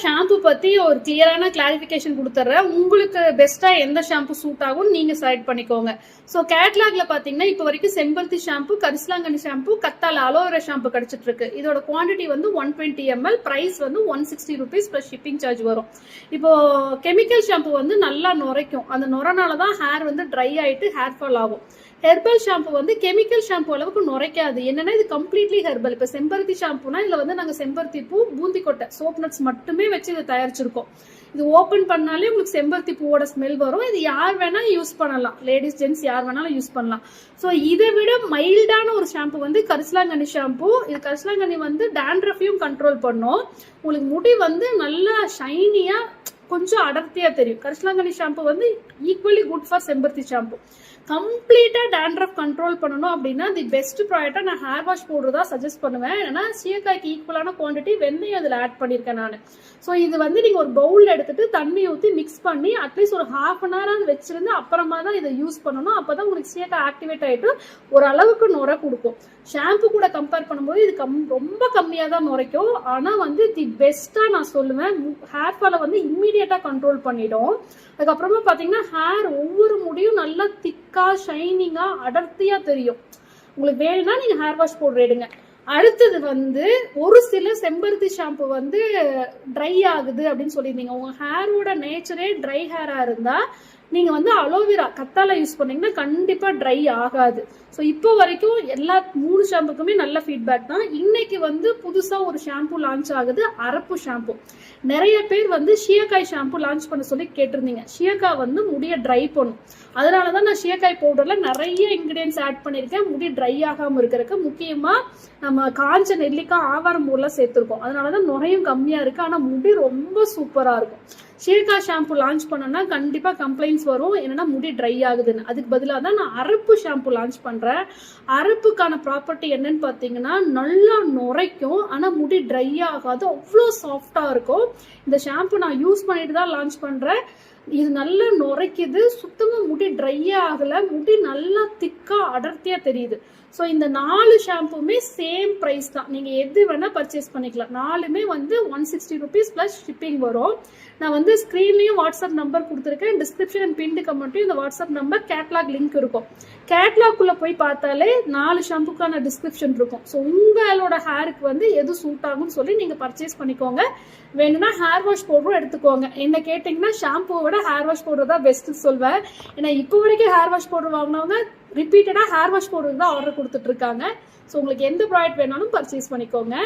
Shampoo பத்தி ஒரு கிளியரான கிளாரிபிகேஷன் கொடுத்துட்றேன். உங்களுக்கு பெஸ்டா எந்த ஷாம்பு சூட் ஆகும் நீங்க செலக்ட் பண்ணிக்கோங்க. ஸோ கேட்லாக்ல பாத்தீங்கன்னா இப்போ வரைக்கும் செம்பருத்தி ஷாம்பு, கரிசலாங்கண்ணி ஷாம்பு, கத்தால அலோவேரா ஷாம்பு கிடைச்சிட்டு இருக்கு. இதோட குவான்டிட்டி வந்து 120 ml, பிரைஸ் வந்து 160 rupees பிளஸ் ஷிப்பிங் சார்ஜ் வரும். இப்போ கெமிக்கல் ஷாம்பு வந்து நல்லா நுரைக்கும். அந்த நுரனாலதான் ஹேர் வந்து ட்ரை ஆயிட்டு ஹேர் ஃபால் ஆகும். ஹெர்பல் ஷாம்பு வந்து கெமிக்கல் ஷாம்பு அளவுக்கு நுரைக்காது. என்னன்னா இது கம்ப்ளீட்லி ஹெர்பல். இப்ப செம்பருத்தி ஷாம்புனா இதுல வந்து நாங்க செம்பருத்தி பூ, பூந்தி கொட்டை, சோப் நட்ஸ் மட்டுமே வச்சு இதை தயாரிச்சிருக்கோம். இது ஓபன் பண்ணாலே உங்களுக்கு செம்பருத்தி பூவோட ஸ்மெல் வரும். இது யார் வேணாலும் யூஸ் பண்ணலாம், லேடிஸ் ஜென்ட்ஸ் யார் வேணாலும் யூஸ் பண்ணலாம். ஸோ இதை விட மைல்டான ஒரு ஷாம்பு வந்து கரிசலாங்கண்ணி ஷாம்பு. இது கரிசலாங்கண்ணி வந்து டேண்ட்ரஃபையும் கண்ட்ரோல் பண்ணும். உங்களுக்கு முடி வந்து நல்லா ஷைனியா கொஞ்சம் அடர்த்தியா தெரியும். கரிசலாங்கண்ணி ஷாம்பு வந்து ஈக்குவலி குட் ஃபார் செம்பருத்தி ஷாம்பு. கம்ப்ளீட்டா டேண்ட்ரஃப் கண்ட்ரோல் பண்ணணும் அப்படின்னா தி பெஸ்ட் ப்ராடக்டா நான் ஹேர் வாஷ் பவுடர் தான் சஜஸ்ட் பண்ணுவேன். ஏன்னா சீயக்காய்க்கு ஈக்குவலான குவான்டிட்டி வெந்தயம் அதில் ஆட் பண்ணியிருக்கேன் நான். ஸோ இது வந்து நீங்க ஒரு பவுல்ல எடுத்துட்டு தண்ணி ஊற்றி மிக்ஸ் பண்ணி அட்லீஸ்ட் ஒரு ½ an hour வச்சிருந்து அப்புறமா தான் இதை யூஸ் பண்ணணும். அப்பதான் உங்களுக்கு சீயக்காய் ஆக்டிவேட் ஆயிட்டு ஒரு அளவுக்கு நுரை கொடுக்கும். ஷாம்பு கூட கம்பேர் பண்ணும்போது இது ரொம்ப கம்மியா தான் நுரைக்கும். ஆனா வந்து தி பெஸ்டா நான் சொல்லுவேன். ஹேர் ஃபாலை வந்து இம்மீடியட்டா கண்ட்ரோல் பண்ணிடும். அதுக்கப்புறமா பாத்தீங்கன்னா ஹேர் ஒவ்வொரு முடியும் நல்லா திக்கா ஷைனிங்கா அடர்த்தியா தெரியும். உங்களுக்கு வேணும்னா நீங்க ஹேர் வாஷ் பவுடர் எடுங்க. அடுத்தது வந்து ஒரு சில செம்பருத்தி ஷாம்பு வந்து ட்ரை ஆகுது அப்படின்னு சொல்லியிருந்தீங்க. உங்க ஹேரோட நேச்சரே ட்ரை ஹேரா இருந்தா நீங்க வந்து அலோவேரா கத்தால யூஸ் பண்ணீங்கன்னா கண்டிப்பா ட்ரை ஆகாது. ஸோ இப்போ வரைக்கும் எல்லா 3 ஷாம்புக்குமே நல்ல ஃபீட்பேக் தான். இன்னைக்கு வந்து புதுசா ஒரு ஷாம்பு லான்ச் ஆகுது, அரப்பு ஷாம்பு. நிறைய பேர் வந்து ஷியக்காய் ஷாம்பு லான்ச் பண்ண சொல்லி கேட்டிருந்தீங்க. ஷியக்காய் வந்து முடிய ட்ரை பண்ணும். அதனாலதான் நான் ஷியக்காய் பவுடர்ல நிறைய இன்கிரீடியன்ஸ் ஆட் பண்ணிருக்கேன், முடி ட்ரை ஆகாம இருக்கிறதுக்கு. முக்கியமா நம்ம காஞ்ச நெல்லிக்காய், ஆவாரம் பூலாம் சேர்த்திருக்கோம். அதனாலதான் நுரையும் கம்மியா இருக்கு, ஆனா முடி ரொம்ப சூப்பரா இருக்கும். ஷீர்காய் ஷாம்பு லான்ச் பண்ணோம்னா கண்டிப்பா கம்ப்ளைண்ட்ஸ் வரும், என்னன்னா முடி ட்ரை ஆகுதுன்னு. அதுக்கு பதிலாக தான் நான் அரப்பு ஷாம்பு லான்ச் பண்றேன். அரப்புக்கான ப்ராப்பர்ட்டி என்னன்னு பாத்தீங்கன்னா நல்லா நுரைக்கும், ஆனா முடி ட்ரை ஆகாது, அவ்வளோ சாஃப்டா இருக்கும். இந்த ஷாம்பு நான் யூஸ் பண்ணிட்டு தான் லான்ச் பண்றேன். இது நல்லா நுரைக்குது, சுத்தமா முடி ட்ரையே ஆகல, முடி நல்லா திக்கா அடர்த்தியா தெரியுது. ஸோ இந்த 4 ஷாம்புமே சேம் ப்ரைஸ் தான். நீங்க எது வேணா பர்ச்சேஸ் பண்ணிக்கலாம். 4மே வந்து 160 rupees பிளஸ் ஷிப்பிங் வரும். நான் வந்து ஸ்கிரீன்லயும் வாட்ஸ்அப் நம்பர் கொடுத்துருக்கேன். டிஸ்கிரிப்ஷன் அண்ட் பின்டு கமெண்ட்லயும் இந்த வாட்ஸ்அப் நம்பர், கேட்லாக் லிங்க் இருக்கும். கேட்லாக்குள்ள போய் பார்த்தாலே 4 ஷாம்புக்கான டிஸ்கிரிப்ஷன் இருக்கும். ஸோ உங்களோட ஹேருக்கு வந்து எது சூட் ஆகும்னு சொல்லி நீங்க பர்ச்சேஸ் பண்ணிக்கோங்க. வேணும்னா ஹேர் வாஷ் பவுடரும் எடுத்துக்கோங்க. என்ன கேட்டீங்கன்னா ஷாம்புவோட ஹேர் வாஷ் பவுடர் தான் பெஸ்ட் சொல்வேன். ஏன்னா இப்போ வரைக்கும் ஹேர் வாஷ் பவுடர் வாங்கினவங்க ரிப்பீட்டடா ஹேர் வாஷ் பவுடர் தான் ஆர்டர் கொடுத்துட்டு இருக்காங்க. ஸோ உங்களுக்கு எந்த ப்ராடக்ட் வேணாலும் பர்ச்சேஸ் பண்ணிக்கோங்க.